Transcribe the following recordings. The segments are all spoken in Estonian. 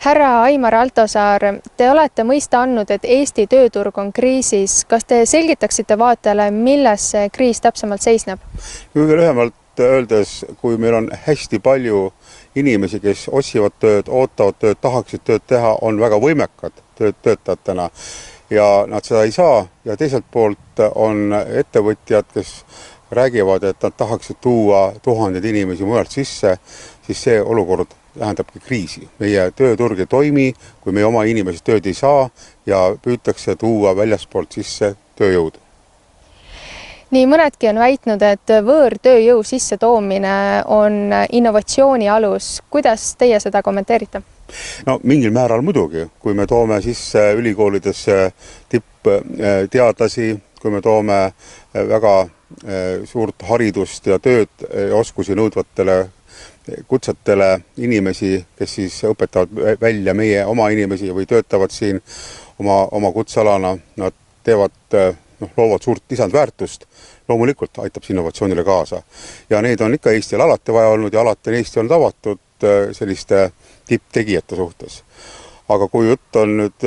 Härra Aimar Altosaar, te olete mõista andnud, et Eesti tööturg on kriisis. Kas te selgitaksite vaatajale, milles see kriis täpsemalt seisneb? Kõige lühemalt öeldes, kui meil on hästi palju inimesi, kes otsivad tööd, ootavad tööd, tahaksid tööd teha, on väga võimekad töötajatena ja nad seda ei saa. Ja teiselt poolt on ettevõtjad, kes räägivad, et nad tahaksid tuua tuhandeid inimesi mujalt sisse, siis see olukord tähendabki kriisi. Meie tööturg ei toimi, kui meie oma inimesed tööd ei saa ja püütakse tuua väljaspoolt sisse tööjõudu. Nii mõnedki on väitnud, et võõrtööjõu sisse toomine on innovatsiooni alus. Kuidas teie seda kommenteerite? No mingil määral muidugi, kui me toome sisse ülikoolidesse tippteadlasi, kui me toome väga suurt haridust ja tööd ja oskusi nõudvatele kutsetele inimesi, kes siis õpetavad välja meie oma inimesi või töötavad siin oma kutsalana, nad loovad suurt lisandväärtust, loomulikult aitab see innovatsioonile kaasa. Ja neid on ikka Eestil alati vaja olnud ja alati on Eesti olnud avatud selliste tipptegijate suhtes. Aga kui jutt on nüüd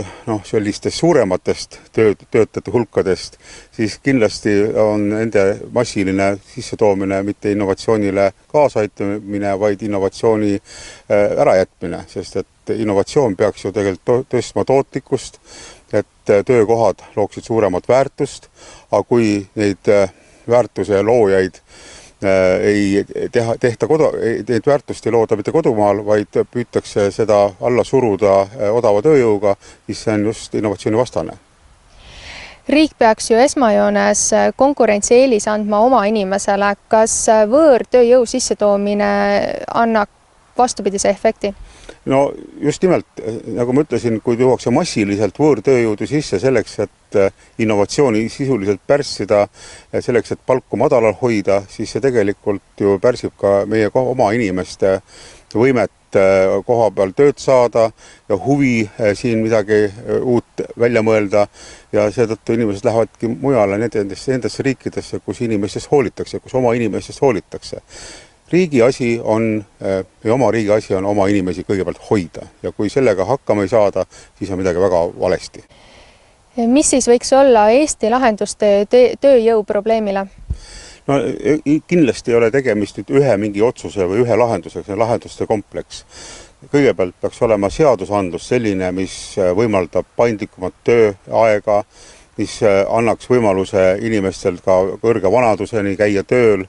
sellistest suurematest töötajate hulkadest, siis kindlasti on nende massiline sissetoomine mitte innovatsioonile kaasaitamine, vaid innovatsiooni ärajätmine, sest et innovatsioon peaks ju tegelikult tõstma tootlikkust, et töökohad looksid suuremat väärtust, aga kui neid väärtuse loojaid neid väärtust ei looda mitte kodumaal, vaid püütakse seda alla suruda odava tööjõuga, siis see on just innovatsiooni vastane. Riik peaks ju esmajoones konkurentsieelis andma oma inimesele. Kas võõrtööjõu sissetoomine annab vastupidise efekti? No just nimelt, nagu ma ütlesin, kui tuuakse massiliselt võõrtööjõudu sisse selleks, et innovatsiooni sisuliselt pärssida, selleks, et palku madalal hoida, siis see tegelikult ju pärsib ka meie oma inimeste võimet koha peal tööd saada ja huvi siin midagi uut välja mõelda ja seetõttu inimesed lähevadki mujale nendesse riikidesse, kus inimestest hoolitakse, kus oma inimestest hoolitakse. Riigi asi on, ja oma riigi asi on oma inimesi kõigepealt hoida ja kui sellega hakkama ei saada, siis on midagi väga valesti. Mis siis võiks olla Eesti lahenduste tööjõu probleemile? No kindlasti ei ole tegemist ühe mingi otsuse või ühe lahendusega, see on lahenduste kompleks. Kõigepealt peaks olema seadusandlus selline, mis võimaldab paindlikumat tööaega, mis annaks võimaluse inimestel ka kõrge vanaduseni käia tööl.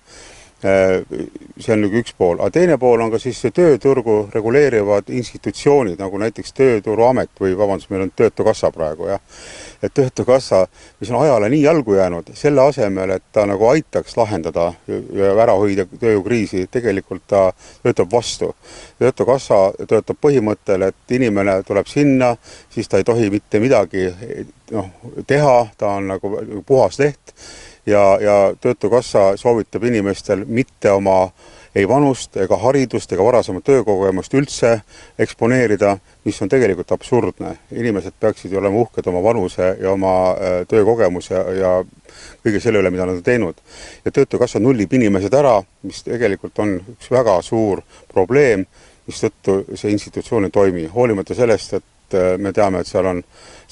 See on üks pool. Aga teine pool on ka siis tööturgu reguleerivad institutsioonid, nagu näiteks Tööturuamet või meil on Töötukassa praegu. Et Töötukassa, mis on ajale nii jalgu jäänud, selle asemel, et ta nagu aitaks lahendada ja ära hoida tööjõukriisi, tegelikult ta töötab vastu. Töötukassa töötab põhimõttel, et inimene tuleb sinna, siis ta ei tohi mitte midagi teha, ta on nagu puhas leht. Ja Töötukassa soovitab inimestel mitte oma ei vanust ega haridust ega varasemat töökogemust üldse eksponeerida, mis on tegelikult absurdne. Inimesed peaksid olema uhked oma vanuse ja oma töökogemuse ja kõige selle üle, mida nad on teinud. Ja Töötukassa nullib inimesed ära, mis tegelikult on üks väga suur probleem, mistõttu see institutsioon ei toimi. Hoolimata sellest, et me teame, et seal on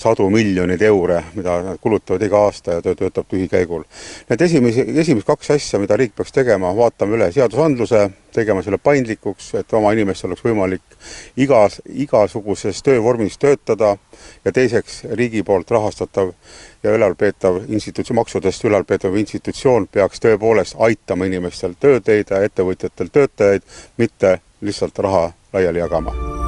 sadu miljoneid eure, mida nad kulutavad iga aasta ja töötab tühikäigul. Need esimesed kaks asja, mida riik peaks tegema, vaatame üle seadusandluse, tegema selle paindlikuks, et oma inimestel oleks võimalik igasuguses töövormis töötada ja teiseks riigi poolt rahastatav ja ülalpeetav maksudest ülalpeetav institutsioon peaks tõepoolest aitama inimestel tööd leida, ettevõtjatel töötajaid, mitte lihtsalt raha laiali jagama.